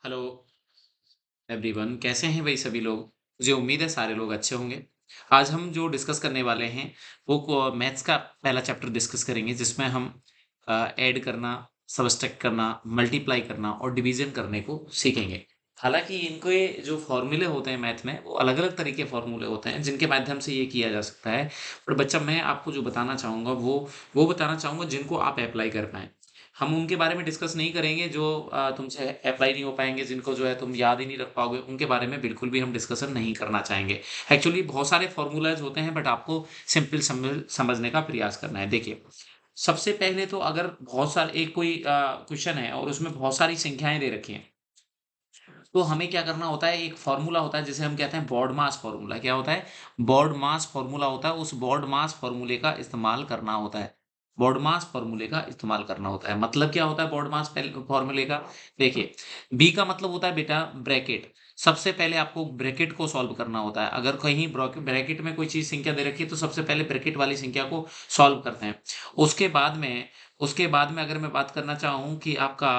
Hello everyone, कैसे हैं भाई सभी लोग। मुझे उम्मीद है सारे लोग अच्छे होंगे। आज हम जो डिस्कस करने वाले हैं वो मैथ्स का पहला चैप्टर डिस्कस करेंगे, जिसमें हम ऐड करना, सबट्रैक्ट करना, मल्टीप्लाई करना और डिवीजन करने को सीखेंगे। हालांकि इनके जो फॉर्मूले होते हैं मैथ में, वो अलग अलग तरीके के फॉर्मूले होते हैं जिनके माध्यम से ये किया जा सकता है। पर बच्चा, मैं आपको जो बताना चाहूँगा वो बताना चाहूँगा जिनको आप अप्लाई कर पाएँ। हम उनके बारे में डिस्कस नहीं करेंगे जो तुमसे अप्लाई नहीं हो पाएँगे, जिनको जो है तुम याद ही नहीं रख पाओगे, उनके बारे में बिल्कुल भी हम डिस्कशन नहीं करना चाहेंगे। एक्चुअली बहुत सारे फ़ॉर्मूलाज़ होते हैं, बट आपको सिंपल समझने का प्रयास करना है। देखिए, सबसे पहले तो अगर बहुत सारे एक कोई क्वेश्चन है और उसमें बहुत सारी संख्याएँ दे रखी हैं, तो हमें क्या करना होता है, एक फ़ॉर्मूला होता है जिसे हम कहते हैं बॉड मास फ़ॉर्मूला। क्या होता है? बॉड मास फ़ॉर्मूला होता है, उस बॉड मास फ़ॉर्मूले का इस्तेमाल करना होता है। बॉड मास फ़ॉर्मूले का इस्तेमाल करना होता है। मतलब क्या होता है बॉड मास फ़ॉर्मूले का? देखिए, बी का मतलब होता है बेटा ब्रैकेट। सबसे पहले आपको ब्रैकेट को सॉल्व करना होता है। अगर कहीं ब्रैकेट में कोई चीज़ संख्या दे रखी है, तो सबसे पहले ब्रैकेट वाली संख्या को सॉल्व करते हैं। उसके बाद में उसके बाद में अगर मैं बात करना चाहूँ कि आपका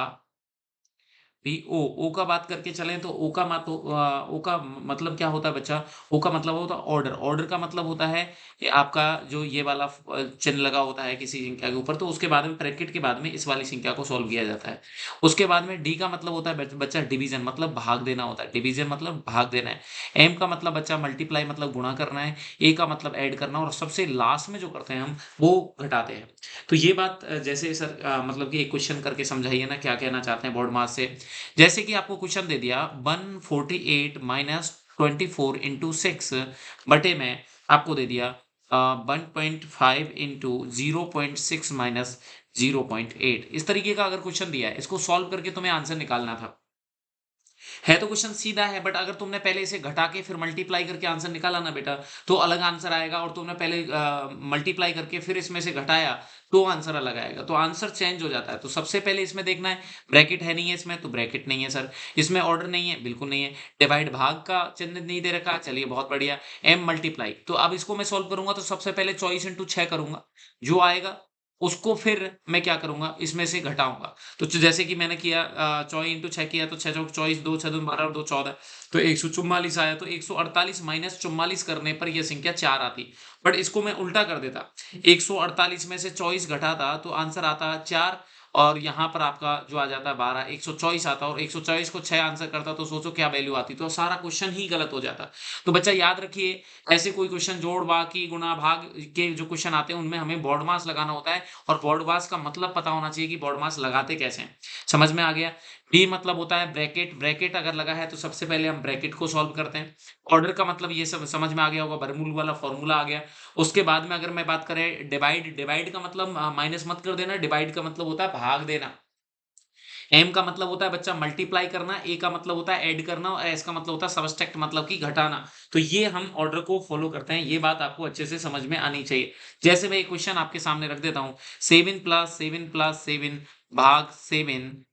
भी ओ का बात करके चलें, तो ओ का मतलब क्या होता है बच्चा? ओ का मतलब होता है ऑर्डर। ऑर्डर का मतलब होता है कि आपका जो ये वाला चिन्ह लगा होता है किसी संख्या के ऊपर, तो उसके बाद में ब्रैकेट के बाद में इस वाली संख्या को सॉल्व किया जाता है। उसके बाद में डी का मतलब होता है बच्चा डिवीज़न, मतलब भाग देना होता है। डिवीज़न मतलब भाग देना है। एम का मतलब बच्चा मल्टीप्लाई मतलब गुणा करना है। ए का मतलब ऐड करना, और सबसे लास्ट में जो करते हैं हम, वो घटाते हैं। तो ये बात जैसे सर मतलब कि एक क्वेश्चन करके समझाइए ना, क्या कहना चाहते हैं बॉड मास से। जैसे कि आपको क्वेश्चन दे दिया 148 माइनस 24 इंटू 6 बटे में आपको दे दिया 1.5 इंटू 0.6 माइनस 0.8। इस तरीके का अगर क्वेश्चन दिया है, इसको सॉल्व करके तुम्हें आंसर निकालना था। है तो क्वेश्चन सीधा है, बट अगर तुमने पहले इसे घटा के फिर मल्टीप्लाई करके आंसर निकाला ना बेटा, तो अलग आंसर आएगा। और तुमने पहले मल्टीप्लाई करके फिर इसमें से घटाया, तो आंसर अलग आएगा। तो आंसर चेंज हो जाता है। तो सबसे पहले इसमें देखना है, ब्रैकेट है नहीं है इसमें, तो ब्रैकेट नहीं है सर। इसमें ऑर्डर नहीं है, बिल्कुल नहीं है। डिवाइड भाग का चिन्ह नहीं दे रखा, चलिए बहुत बढ़िया। एम मल्टीप्लाई, तो अब इसको मैं सोल्व करूंगा, तो सबसे पहले 24 इंटू 6 करूंगा। जो आएगा उसको फिर मैं क्या करूंगा, इसमें से घटाऊंगा। तो जैसे कि मैंने किया 24 इंटू 6 किया, तो 6 चौक 24, 2 6 दूनी 12 और 2 14, तो 144 आया। तो 148 माइनस 44 करने पर यह संख्या 4 आती। बट इसको मैं उल्टा कर देता, 148 में से 24 घटाता तो आंसर आता 4, और यहाँ पर आपका जो आ जाता है 12, 124 आता, और 124 को 6 आंसर करता, तो सोचो क्या वैल्यू आती। तो सारा क्वेश्चन ही गलत हो जाता। तो बच्चा याद रखिए, ऐसे कोई क्वेश्चन जोड़ बाकी गुणा भाग के जो क्वेश्चन आते हैं, उनमें हमें बॉड मास लगाना होता है। और बॉड मास का मतलब पता होना चाहिए कि बॉड मास लगाते कैसे हैं। समझ में आ गया? बी मतलब होता है ब्रैकेट। ब्रैकेट अगर लगा है, तो सबसे पहले हम ब्रैकेट को सॉल्व करते हैं। ऑर्डर का मतलब ये सब समझ में आ गया होगा, बर्नूल वाला फॉर्मूला आ गया। उसके बाद में अगर मैं बात करें डिवाइड, डिवाइड का मतलब माइनस मत कर देना, डिवाइड का मतलब होता है भाग देना। एम का मतलब होता है बच्चा मल्टीप्लाई करना, ए का मतलब होता है ऐड करना, और एस का मतलब होता है सबट्रैक्ट मतलब कि घटाना। तो ये हम ऑर्डर को फॉलो करते हैं। ये बात आपको अच्छे से समझ में आनी चाहिए। जैसे मैं एक क्वेश्चन आपके सामने रख देता हूँ, 7 भाग 7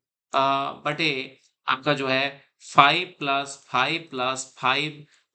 बटे आपका जो है 5 + 5 + 5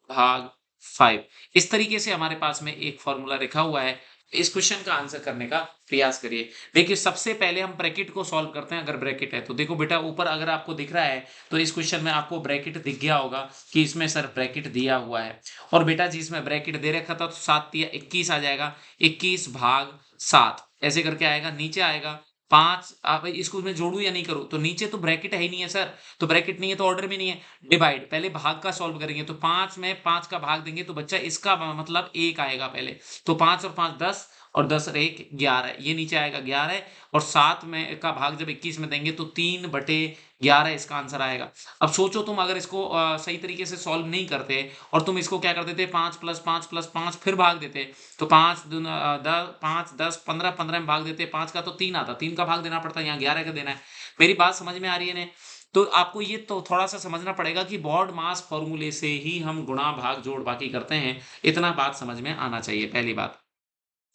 भाग 5। इस तरीके से हमारे पास में एक फॉर्मूला लिखा हुआ है। इस क्वेश्चन का आंसर करने का प्रयास करिए। देखिए, सबसे पहले हम ब्रैकेट को सॉल्व करते हैं। अगर ब्रैकेट है तो देखो बेटा, ऊपर अगर आपको दिख रहा है, तो इस क्वेश्चन में आपको ब्रैकेट दिख गया होगा कि इसमें सर ब्रैकेट दिया हुआ है। और बेटा जी, इसमें ब्रैकेट दे रखा था, तो 7 तिया 21 आ जाएगा। 21 भाग 7 ऐसे करके आएगा। नीचे आएगा 5। आप इसको मैं जोड़ू या नहीं करूँ? तो नीचे तो ब्रैकेट है ही नहीं है सर, तो ब्रैकेट नहीं है तो ऑर्डर भी नहीं है। डिवाइड, पहले भाग का सॉल्व करेंगे, तो 5 में 5 का भाग देंगे, तो बच्चा इसका मतलब 1 आएगा पहले। तो 5 और 5 10, और 10 और 1 11, ये नीचे आएगा 11। और 7 में का भाग जब 21 में देंगे, तो 3/11 इसका आंसर आएगा। अब सोचो, तुम अगर इसको सही तरीके से सॉल्व नहीं करते, और तुम इसको क्या कर देते, 5 + 5 + 5 फिर भाग देते, तो 5 दूना 10, 5 10 15, 15 में भाग देते, 5 का तो 3 आता, 3 का भाग देना पड़ता है, यहाँ 11 का देना है। मेरी बात समझ में आ रही है ने? तो आपको ये तो थोड़ा सा समझना पड़ेगा कि बॉड मास फॉर्मूले से ही हम गुणा भाग जोड़ बाकी करते हैं। इतना बात समझ में आना चाहिए, पहली बात।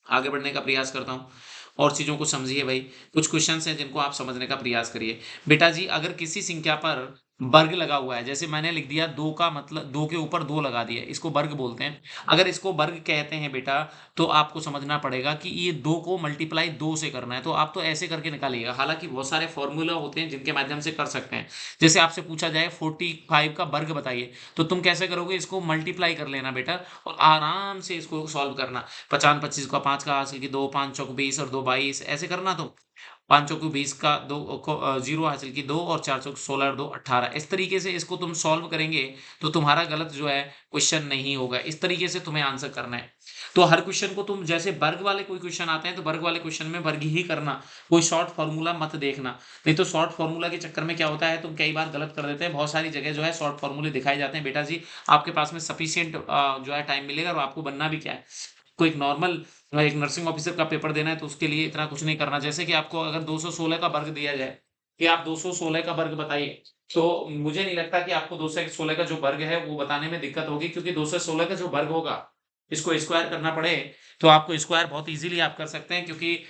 आगे बढ़ने का प्रयास करता हूँ, और चीज़ों को समझिए भाई। कुछ क्वेश्चंस हैं जिनको आप समझने का प्रयास करिए। बेटा जी, अगर किसी संख्या पर वर्ग लगा हुआ है। जैसे मैंने लिख दिया 2 का मतलब 2 के ऊपर 2 लगा दिया, इसको वर्ग बोलते हैं। अगर इसको वर्ग कहते हैं बेटा, तो आपको समझना पड़ेगा कि ये 2 को मल्टीप्लाई 2 से करना है, तो आप तो ऐसे करके निकालिएगा। हालाँकि बहुत सारे फ़ॉर्मूला होते हैं जिनके माध्यम से कर सकते हैं। जैसे आपसे पूछा जाए 45 का वर्ग बताइए, तो तुम कैसे करोगे? इसको मल्टीप्लाई कर लेना बेटा और आराम से इसको सॉल्व करना। 50 25 का 5 का हासिल की 2, 5 चौक 20 और 2 22 ऐसे करना तुम। 5 चौके 20 का 2 0 हासिल की 2 और 4 चौके 16 और 2 18 इस तरीके से इसको तुम सॉल्व करेंगे, तो तुम्हारा गलत जो है क्वेश्चन नहीं होगा। इस तरीके से तुम्हें आंसर करना है। तो हर क्वेश्चन को तुम जैसे वर्ग वाले कोई क्वेश्चन आते हैं, तो वर्ग वाले क्वेश्चन में वर्ग ही करना, कोई शॉर्ट फ़ॉर्मूला मत देखना। नहीं तो शॉर्ट फ़ॉर्मूला के चक्कर में क्या होता है, तुम कई बार गलत कर देते हैं। बहुत सारी जगह जो है शॉर्ट फ़ॉर्मूले दिखाए जाते हैं। बेटा जी, आपके पास में सफिशिएंट जो है टाइम मिलेगा और आपको बनना भी क्या है, कोई एक नॉर्मल एक नर्सिंग ऑफिसर का पेपर देना है, तो उसके लिए इतना कुछ नहीं करना। जैसे कि आपको अगर 216 का वर्ग दिया जाए कि आप 216 का वर्ग बताइए, तो मुझे नहीं लगता कि आपको 216 का जो वर्ग है वो बताने में दिक्कत होगी, क्योंकि 216 का जो वर्ग होगा, इसको स्क्वायर करना पड़े तो आपको स्क्वायर बहुत ईज़िली आप कर सकते हैं, क्योंकि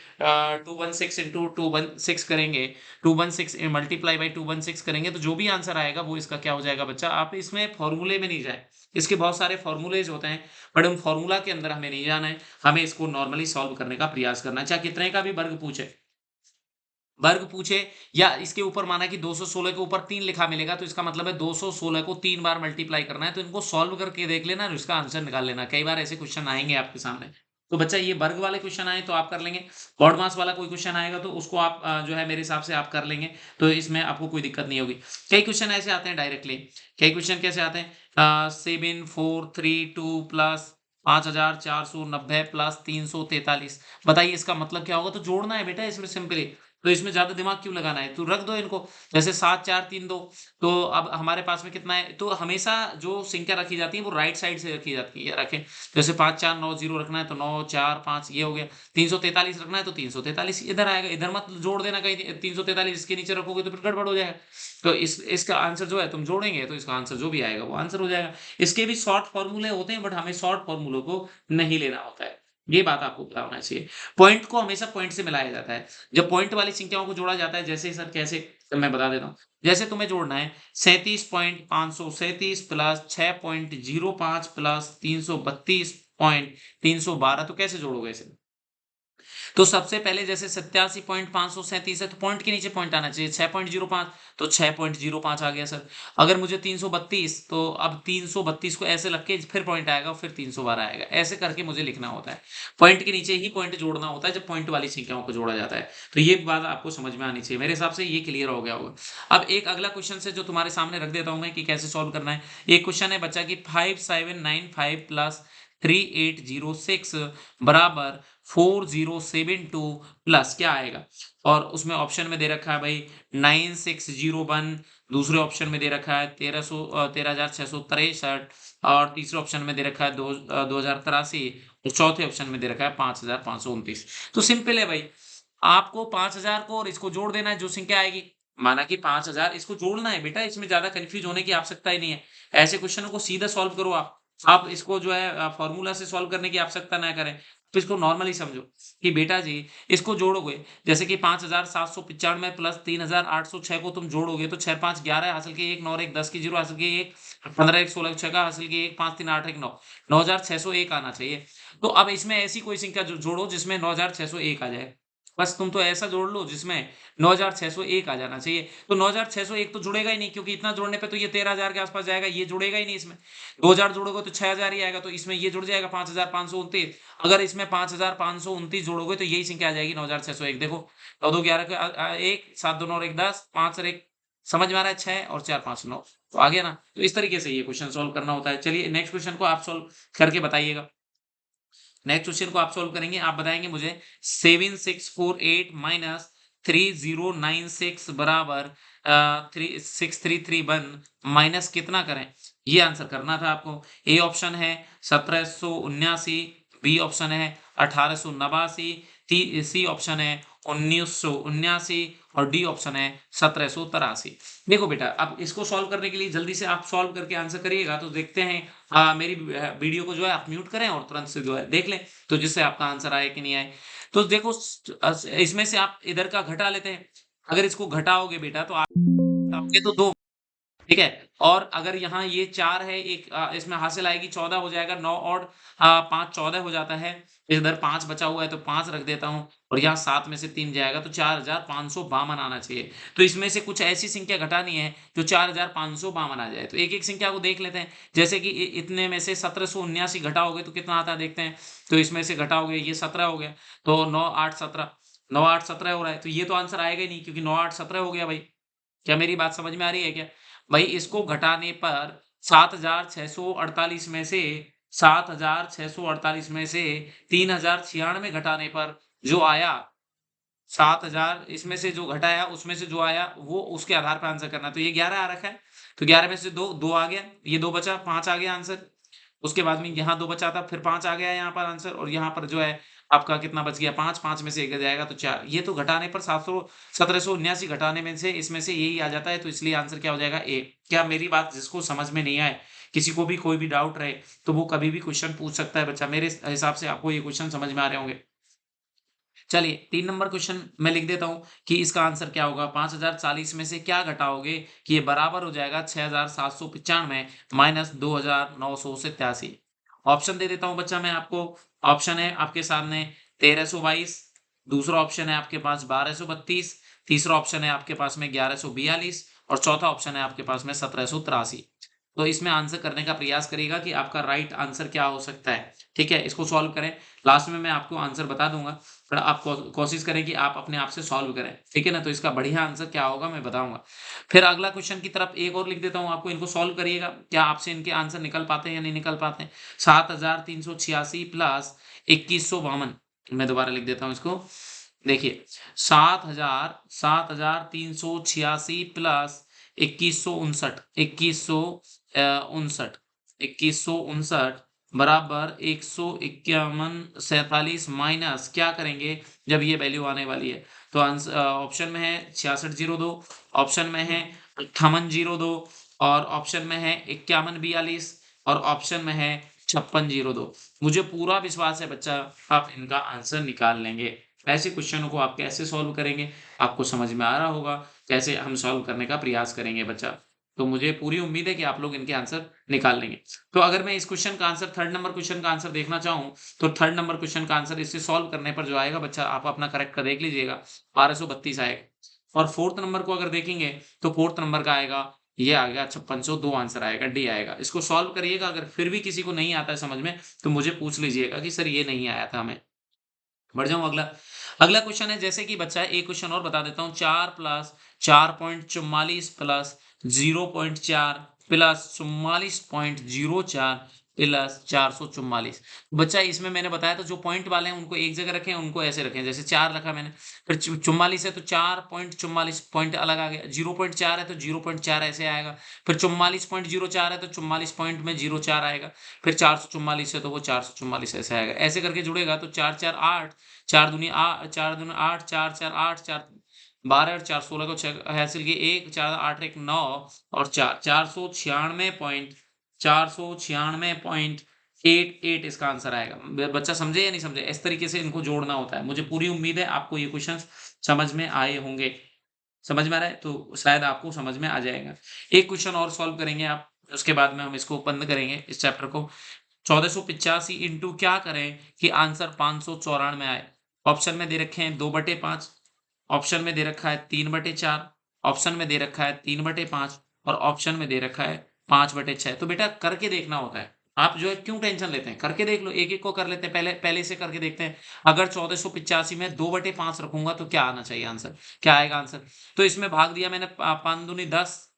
216 इंटू 216 करेंगे, 216 मल्टीप्लाई बाय 216 करेंगे, तो जो भी आंसर आएगा वो इसका क्या हो जाएगा बच्चा। आप इसमें फ़ॉर्मूले में नहीं जाएँ। इसके बहुत सारे फ़ॉर्मूलेज़ होते हैं, बट उन फ़ॉर्मूला के अंदर हमें नहीं जाना है। हमें इसको नॉर्मली सॉल्व करने का प्रयास करना है, चाहे कितने का भी वर्ग पूछे या इसके ऊपर माना कि 216 के ऊपर 3 लिखा मिलेगा, तो इसका मतलब है 216 को 3 बार मल्टीप्लाई करना है। तो इनको सॉल्व करके देख लेना और इसका आंसर निकाल लेना। कई बार ऐसे क्वेश्चन आएँगे आपके सामने। तो बच्चा ये वर्ग वाले क्वेश्चन आए तो आप कर लेंगे। ऑड मास वाला कोई क्वेश्चन आएगा तो उसको आप जो है मेरे हिसाब से आप कर लेंगे। तो इसमें आपको कोई दिक्कत नहीं होगी। कई क्वेश्चन ऐसे आते हैं डायरेक्टली। कई क्वेश्चन कैसे आते हैं? 7432 प्लस 5490 प्लस 343। बताइए इसका मतलब क्या होगा? तो जोड़ना है बेटा इसमें सिंपली। तो इसमें ज़्यादा दिमाग क्यों लगाना है? तो रख दो इनको। जैसे 7 4 3 2, तो अब हमारे पास में कितना है? तो हमेशा जो संख्या रखी जाती है वो राइट साइड से रखी जाती है, रखें। जैसे 5 4 9 0 रखना है तो 9 4 5 ये हो गया। 343 रखना है तो 343 इधर आएगा। इधर मत जोड़ देना कहीं, 343 इसके नीचे रखोगे तो फिर गड़बड़ हो जाएगा। तो इसका आंसर जो है तुम जोड़ेंगे तो इसका आंसर जो भी आएगा वो आंसर हो जाएगा। इसके भी शॉर्ट फ़ॉर्मूले होते हैं, बट हमें शॉर्ट फ़ॉर्मूलों को नहीं लेना होता है। ये बात आपको पता होना चाहिए। पॉइंट को हमेशा पॉइंट से मिलाया जाता है। जब पॉइंट वाली संख्याओं को जोड़ा जाता है, जैसे सर कैसे? तो मैं बता देता हूँ। जैसे तुम्हें जोड़ना है 37.537 प्लस 6.05 प्लस 332.312, तो कैसे जोड़ोगे इसे? तो सबसे पहले जैसे 87.537 है तो पॉइंट के नीचे पॉइंट आना चाहिए। 6.05 तो 6.05 आ गया सर। अगर मुझे 332 तो अब 332 को ऐसे रख के फिर पॉइंट आएगा, फिर 312 आएगा। ऐसे करके मुझे लिखना होता है। पॉइंट के नीचे ही पॉइंट जोड़ना होता है जब पॉइंट वाली संख्याओं को जोड़ा जाता है। तो ये बात आपको समझ में आनी चाहिए। मेरे हिसाब से ये क्लियर हो गया होगा। अब एक अगला क्वेश्चन है जो तुम्हारे सामने रख देता हूँ मैं कि कैसे सॉल्व करना है। एक क्वेश्चन है बच्चा कि 5795 प्लस 3806 बराबर 4072 प्लस क्या आएगा? और उसमें ऑप्शन में दे रखा है भाई 9601, दूसरे ऑप्शन में दे रखा है 13,663 और तीसरे ऑप्शन में दे रखा है 2083 और चौथे ऑप्शन में दे रखा है 5,529। तो सिंपल है भाई, आपको 5,000 को और इसको जोड़ देना है, जो संख्या आएगी। माना कि 5,000 इसको जोड़ना है बेटा, इसमें ज़्यादा कन्फ्यूज़ होने की आवश्यकता ही नहीं है। ऐसे क्वेश्चनों को सीधा सॉल्व करो आप। आप इसको जो है फ़ॉर्मूला से सॉल्व करने की आवश्यकता ना करें। तो इसको नॉर्मली समझो कि बेटा जी इसको जोड़ोगे, जैसे कि 5,795 प्लस 3,806 को तुम जोड़ोगे तो 6 5 11 हासिल किए 1 9 और 1 10 की 0 हासिल किए 1 15 1 16 6 का हासिल किए 1 5 3 8 1 9 9,601 आना चाहिए। तो अब इसमें ऐसी कोई संख्या जोड़ो जिसमें 9,601 आ जाए। बस तुम तो ऐसा जोड़ लो जिसमें 9,601 आ जाना चाहिए। तो 9,601 तो जुड़ेगा ही नहीं, क्योंकि इतना जोड़ने पे तो ये 13,000 के आस-पास जाएगा, ये जुड़ेगा ही नहीं इसमें। 2,000 जोड़ोगे तो 6,000 ही आएगा, तो इसमें ये जुड़ जाएगा 5,529। अगर इसमें 5,529 जोड़ोगे तो यही संख्या आ जाएगी 9,601। देखो 9 2 11 का 1 7 2 9 और 1 10 5 और 1 समझ में आ रहा है 6 और 4 5 9। तो आ गया ना? तो इस तरीके से ये क्वेश्चन सॉल्व करना होता है। चलिए नेक्स्ट क्वेश्चन को आप सॉल्व करके बताइएगा। नेक्स्ट क्वेश्चन को आप सॉल्व करेंगे, आप बताएँगे मुझे 7648 माइनस 3096 बराबर 6331 माइनस कितना करें? ये आंसर करना था आपको। ए ऑप्शन है 1779, बी ऑप्शन है 1889, सी ऑप्शन है 1979 और डी ऑप्शन है 1783। देखो बेटा, अब इसको सॉल्व करने के लिए जल्दी से आप सॉल्व करके आंसर करिएगा, तो देखते हैं मेरी वीडियो को जो है आप म्यूट करें और तुरंत से जो है देख लें, तो जिससे आपका आंसर आए कि नहीं आए। तो देखो इसमें से आप इधर का घटा लेते हैं। अगर इसको घटाओगे बेटा तो आप घटाओगे तो 2 ठीक है? और अगर यहाँ ये 4 है, एक इसमें हासिल आएगी 14 हो जाएगा, 9 और 5 14 हो जाता है। इधर 5 बचा हुआ है तो 5 रख देता हूँ और यहाँ 7 में से 3 जाएगा तो 4552 आना चाहिए। तो इसमें से कुछ ऐसी संख्या घटानी है जो 4552 आ जाए। तो एक-एक संख्या को देख लेते हैं। जैसे कि इतने में से 1779 घटाओगे तो कितना आता है देखते हैं। तो इसमें से घटाओगे ये 17 हो गया, तो 9 8 17 9 8 17 हो रहा है। तो ये तो आंसर आएगा ही नहीं क्योंकि 9 8 17 हो गया भाई। क्या मेरी बात समझ में आ रही है क्या? भई इसको घटाने पर 7648 में से 7648 में से 3096 घटाने पर जो आया 7000 इसमें से जो घटाया उसमें से जो आया वो उसके आधार पर आंसर करना है। तो ये 11 आ रखा है, तो 11 में से 2 आ गया, ये 2 बचा 5 आ गया आंसर। उसके बाद में यहाँ 2 बचा था फिर 5 आ गया यहाँ पर आंसर और यहाँ पर जो है आपका कितना बच गया 5, 5 में से 1 जाएगा तो 4। ये तो घटाने पर 1779 घटाने में से इसमें से यही आ जाता है तो इसलिए आंसर क्या हो जाएगा ए। क्या मेरी बात जिसको समझ में नहीं आए, किसी को भी कोई भी डाउट रहे, तो वो कभी भी क्वेश्चन पूछ सकता है बच्चा। मेरे हिसाब से आपको ये क्वेश्चन समझ में आ रहे होंगे। चलिए 3 नंबर क्वेश्चन मैं लिख देता हूँ कि इसका आंसर क्या होगा? 5040 में से क्या घटाओगे कि ये बराबर हो जाएगा 6795 माइनस 2987। ऑप्शन दे देता हूँ बच्चा मैं आपको। ऑप्शन है आपके सामने 1322, दूसरा ऑप्शन है आपके पास 1232, तीसरा ऑप्शन है आपके पास में 1142 और चौथा ऑप्शन है आपके पास में 1783। तो इसमें आंसर करने का प्रयास करिएगा कि आपका राइट आंसर क्या हो सकता है। ठीक है? इसको सॉल्व करें। लास्ट में मैं आपको आंसर बता दूँगा। पर आप कोशिश करें कि आप अपने आप से सॉल्व करें, ठीक है ना? तो इसका बढ़िया आंसर क्या होगा मैं बताऊँगा। फिर अगला क्वेश्चन की तरफ एक और लिख देता हूँ आपको, इनको सॉल्व करिएगा। क्या आपसे इनके आंसर निकल पाते हैं या नहीं निकल पाते हैं? 7386 प्लस 2152 मैं दोबारा लिख देता हूँ इसको। देखिए 7386 प्लस 2159 बराबर 151 माइनस क्या करेंगे जब ये वैल्यू आने वाली है तो आंसर ऑप्शन में है 6602, ऑप्शन में है 5802 और ऑप्शन में है 5142 और ऑप्शन में है 5602। मुझे पूरा विश्वास है बच्चा आप इनका आंसर निकाल लेंगे। ऐसे क्वेश्चनों को आप कैसे सॉल्व करेंगे आपको समझ में आ रहा होगा, कैसे हम सॉल्व करने का प्रयास करेंगे बच्चा। तो मुझे पूरी उम्मीद है कि आप लोग इनके आंसर निकाल लेंगे। तो अगर मैं इस क्वेश्चन का आंसर थर्ड नंबर क्वेश्चन का आंसर देखना चाहूँ, तो थर्ड नंबर क्वेश्चन का आंसर इससे सॉल्व करने पर जो आएगा बच्चा आप अपना करेक्ट कर देख लीजिएगा 1232 आएगा। और फोर्थ नंबर को अगर देखेंगे तो फोर्थ नंबर का आएगा ये आ गया 5602 आंसर आएगा, डी आएगा। इसको सॉल्व करिएगा, अगर फिर भी किसी को नहीं आता है समझ में तो मुझे पूछ लीजिएगा कि सर ये नहीं आया था हमें। बढ़ जाऊँ अगला। अगला क्वेश्चन है जैसे कि बच्चा एक क्वेश्चन और बता देता हूँ 4 प्लस 4.44 प्लस 0.4 प्लस 44.04 प्लस 444। बच्चा इसमें मैंने बताया था जो पॉइंट वाले हैं उनको एक जगह रखें, उनको ऐसे रखें जैसे 4 रखा मैंने। फिर 44 है तो 4.44 पॉइंट अलग आ गया, 0.4 है तो 0.4 ऐसे आएगा। फिर 44.04 है तो 44 पॉइंट में 04 आएगा। फिर 444 है तो वो 444 ऐसे आएगा। ऐसे करके जुड़ेगा तो 4 4 8 4 दूनी 8 4 दूनी 8 4 4 8 4 12 और 4 16 को 6 हासिल की 1 4 8 1 9 और 4 496.88 इसका आंसर आएगा। बच्चा समझे या नहीं समझे? इस तरीके से इनको जोड़ना होता है। मुझे पूरी उम्मीद है आपको ये क्वेश्चंस समझ में आए होंगे। समझ में आ रहा है? तो शायद आपको समझ में आ जाएगा। एक क्वेश्चन और सॉल्व करेंगे आप, उसके बाद में हम इसको बंद करेंगे इस चैप्टर को। 1485 इंटू क्या करें कि आंसर 594 आए। ऑप्शन में दे रखे हैं 2/5, ऑप्शन में दे रखा है 3/4, ऑप्शन में दे रखा है 3/5 और ऑप्शन में दे रखा है 5/6। तो बेटा करके देखना होता है। आप जो है क्यों टेंशन लेते हैं? करके देख लो, एक-एक को कर लेते हैं। पहले पहले से करके देखते हैं। अगर 1485 में 2/5 रखूँगा तो क्या आना चाहिए आंसर? क्या आएगा आंसर? तो इसमें भाग दिया मैंने 5 दूनी 10,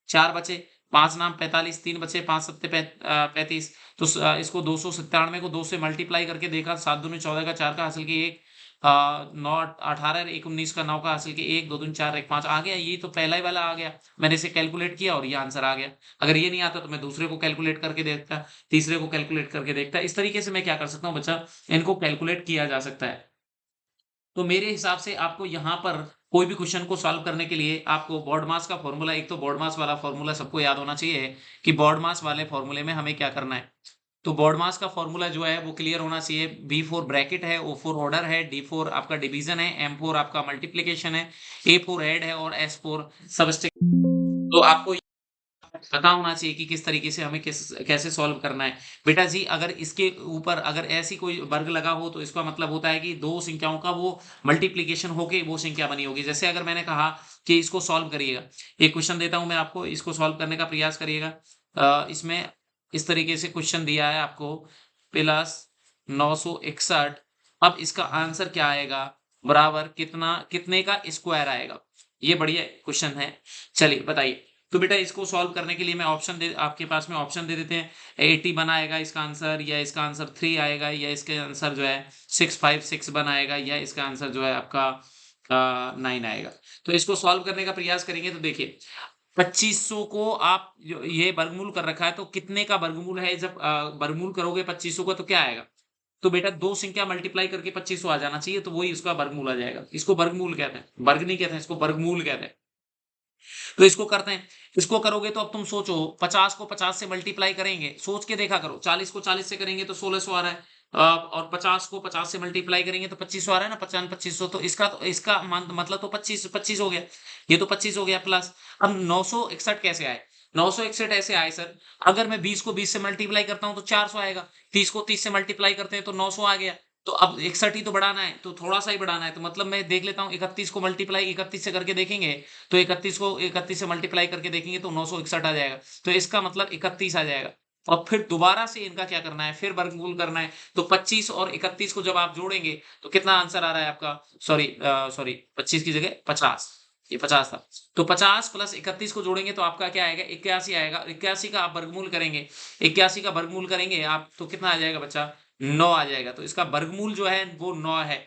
4 बचे, 5 नाम 45, 3 बचे, 5 सत्ते 35। तो इसको 297 को 2 से मल्टीप्लाई करके देखा, 7 दूनी 14 का 4 का हासिल की 1, 9 18 1 19 का 9 का हासिल की 1 2 दूनी 4 1 5 आ गया। ये तो पहला ही वाला आ गया। मैंने इसे कैलकुलेट किया और ये आंसर आ गया। अगर ये नहीं आता तो मैं दूसरे को कैलकुलेट करके देखता, तीसरे को कैलकुलेट करके देखता। इस तरीके से मैं क्या कर सकता हूँ बच्चा, इनको कैलकुलेट किया जा सकता है। तो मेरे हिसाब से आपको यहाँ पर कोई भी क्वेश्चन को सॉल्व करने के लिए आपको बॉड मास का फॉर्मूला, एक तो बॉड मास वाला फॉर्मूला सबको याद होना चाहिए कि बॉड मास वाले फॉर्मूले में हमें क्या करना है। तो बॉड मास का फॉर्मूला जो है वो क्लियर होना चाहिए। B4 ब्रैकेट है, O4 ऑर्डर है, D4 आपका डिवीजन है, M4 आपका मल्टीप्लिकेशन है, A4 ऐड है और S4 सबट्रैक्शन। तो आपको पता होना चाहिए कि किस तरीके से हमें कैसे सॉल्व करना है। बेटा जी अगर इसके ऊपर अगर ऐसी कोई वर्ग लगा हो तो इसका मतलब होता है कि 2 संख्याओं का वो मल्टीप्लिकेशन होके वो संख्या बनी होगी। जैसे अगर मैंने कहा कि इसको सॉल्व करिएगा, एक क्वेश्चन देता हूँ मैं आपको, इसको सॉल्व करने का प्रयास करिएगा। इसमें इस तरीके से क्वेश्चन दिया है आपको प्लस 961 अब इसका आंसर क्या आएगा? बराबर कितने का स्क्वायर आएगा? ये बढ़िया क्वेश्चन है। चलिए बताइए। तो बेटा इसको सॉल्व करने के लिए मैं आपके पास में ऑप्शन दे देते हैं। 81 आएगा इसका आंसर या इसका आंसर 3 आएगा या इसका आंसर जो है 656 आएगा या इसका आंसर जो है आपका 9 आएगा। तो इसको सॉल्व करने का प्रयास करेंगे तो देखिए 2500 को आप ये वर्गमूल कर रखा है तो कितने का वर्गमूल है जब वर्गमूल करोगे 2500 का तो क्या आएगा? तो बेटा 2 संख्या मल्टीप्लाई करके 2500 आ जाना चाहिए तो वही उसका वर्गमूल आ जाएगा। इसको वर्गमूल कहते हैं। वर्ग नहीं कहते हैं इसको वर्गमूल कहते हैं। तो इसको करते हैं। इसको करोगे तो अब तुम सोचो 50 को 50 से मल्टीप्लाई करेंगे, सोच के देखा करो 40 को 40 से करेंगे तो 1600 आ रहा है। और 50 को 50 से मल्टीप्लाई करेंगे तो 2500 आ रहा है ना 55 2500 तो इसका मतलब तो 25 25 हो गया। ये तो 25 हो गया प्लस अब 961 कैसे आए? 961 ऐसे आए सर अगर मैं 20 को 20 से मल्टीप्लाई करता हूं तो 400 आएगा। 30 को 30 से मल्टीप्लाई करते हैं तो 900 आ गया। तो अब 61 ही तो बढ़ाना है तो थोड़ा सा ही बढ़ाना है तो मतलब मैं देख लेता हूँ 31 को मल्टीप्लाई 31 से करके देखेंगे तो 31 को 31 से मल्टीप्लाई करके देखेंगे तो 961 आ जाएगा। तो इसका मतलब 31 आ जाएगा। और फिर दोबारा से इनका क्या करना है? फिर वर्गमूल करना है। तो 25 और 31 को जब आप जोड़ेंगे तो कितना आंसर आ रहा है आपका? सॉरी 25 की जगह 50। ये 50 था। तो 50 प्लस 31 को जोड़ेंगे तो आपका क्या आएगा? 81 आएगा। 81 का आप वर्गमूल करेंगे। 81 का वर्गमूल करेंगे आप तो कितना आ जाएगा बच्चा? 9 आ जाएगा। तो इसका वर्गमूल जो है वो 9 है।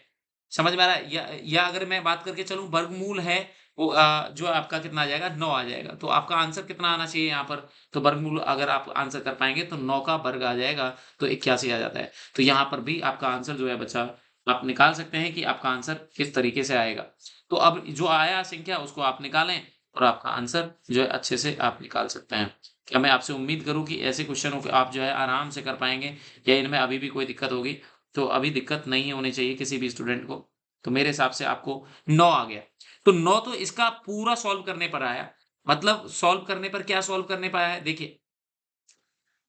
समझ में आ रहा है? या अगर मैं बात करके चलूँ वर्गमूल है वो जो आपका कितना आ जाएगा 9 आ जाएगा। तो आपका आंसर कितना आना चाहिए यहाँ पर? तो वर्गमूल अगर आप आंसर कर पाएँगे तो 9 का वर्ग आ जाएगा तो 81 आ जाता है। तो यहाँ पर भी आपका आंसर जो है बच्चा आप निकाल सकते हैं कि आपका आंसर किस तरीके से आएगा। तो अब जो आया संख्या उसको आप निकालें और आपका आंसर जो है अच्छे से आप निकाल सकते हैं। क्या मैं आपसे उम्मीद करूँ कि ऐसे क्वेश्चनों को आप जो है आराम से कर पाएँगे या इनमें अभी भी कोई दिक्कत होगी? तो अभी दिक्कत नहीं होनी चाहिए किसी भी स्टूडेंट को। तो मेरे हिसाब से आपको 9 आ गया। तो 9 तो इसका पूरा सॉल्व करने पर आया। मतलब सॉल्व करने पर क्या सॉल्व करने पे आया है? देखिए,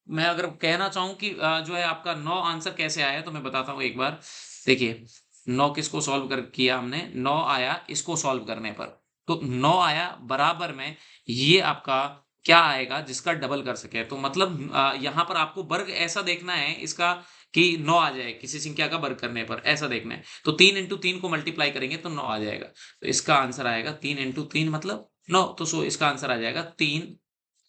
मैं अगर कहना चाहूँ कि जो है आपका 9 आंसर कैसे आया तो मैं बताता हूँ एक बार। देखिए, 9 किसको सॉल्व कर किया हमने? 9 आया इसको सॉल्व करने पर। तो 9 आया बराबर में ये आपका क्या आएगा जिसका डबल कर सकें। तो मतलब यहाँ पर आपको वर्ग ऐसा देखना है इसका कि 9 आ जाए किसी संख्या का वर्ग करने पर, ऐसा देखना है। तो 3 इंटू 3 को मल्टीप्लाई करेंगे तो 9 आ जाएगा। तो इसका आंसर आएगा 3 इंटू 3 मतलब 9 तो इसका आंसर आ जाएगा 3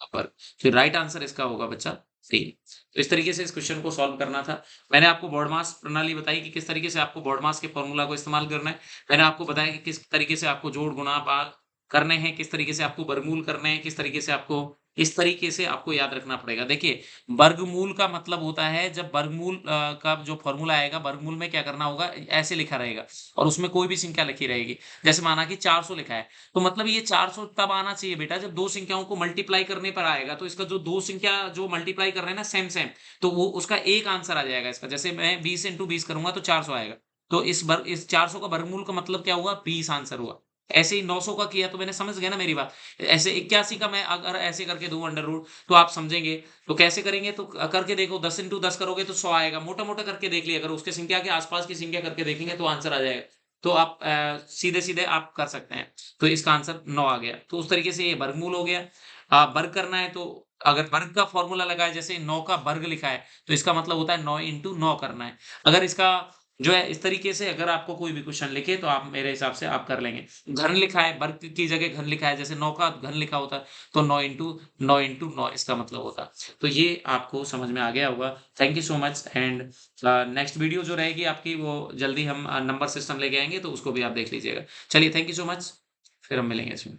का वर्ग। तो राइट आंसर इसका होगा बच्चा 3। तो इस तरीके से इस क्वेश्चन को सॉल्व करना था। मैंने आपको BODMAS प्रणाली बताई कि किस तरीके से आपको BODMAS के फॉर्मूला को इस्तेमाल करना है। मैंने आपको बताया कि किस तरीके से आपको जोड़, गुणा, भाग करने हैं, किस तरीके से आपको वर्गमूल करने हैं, किस तरीके से आपको इस तरीके से आपको याद रखना पड़ेगा। देखिए, वर्गमूल का मतलब होता है जब वर्गमूल का जो फॉर्मूला आएगा, वर्गमूल में क्या करना होगा ऐसे लिखा रहेगा और उसमें कोई भी संख्या लिखी रहेगी। जैसे माना कि 400 लिखा है, तो मतलब ये 400 तब आना चाहिए बेटा जब 2 संख्याओं को मल्टीप्लाई करने पर आएगा। तो इसका जो 2 संख्या जो मल्टीप्लाई कर रहे हैं ना सेम, तो वो उसका एक आंसर आ जाएगा इसका। जैसे मैं 20 इंटू 20 करूँगा तो 400 आएगा। तो इस 400 का वर्गमूल का मतलब क्या हुआ? 20 आंसर हुआ। ऐसे ही 900 का किया तो मैंने समझ गए ना मेरी बात। ऐसे 81 का मैं अगर ऐसे करके दूँ अंडर रूट तो आप समझेंगे। तो कैसे करेंगे? तो करके देखो 10 इंटू 10 करोगे तो 100 आएगा। मोटा-मोटा करके देख लिया अगर उसके संख्या के आस-पास की संख्या करके देखेंगे तो आंसर आ जाएगा। तो आप सीधे-सीधे आप कर सकते हैं। तो इसका आंसर 9 आ गया। तो उस तरीके से ये वर्गमूल हो गया। वर्ग करना है तो अगर वर्ग का फ़ॉर्मूला लगाए जैसे 9 का वर्ग लिखा है, तो इसका मतलब होता है 9 इंटू 9 करना है। अगर इसका जो है इस तरीके से अगर आपको कोई भी क्वेश्चन लिखे तो आप मेरे हिसाब से आप कर लेंगे। घन लिखा है, वर्ग की जगह घन लिखा है, जैसे 9 का घन लिखा होता है, तो 9 इंटू 9 इसका मतलब होता। तो ये आपको समझ में आ गया होगा। Thank you so much and next video जो रहेगी आपकी वो जल्दी हम नंबर सिस्टम लेके आएँगे तो उसको भी आप देख लीजिएगा। चलिए थैंक यू सो मच। फिर हम मिलेंगे इसमें।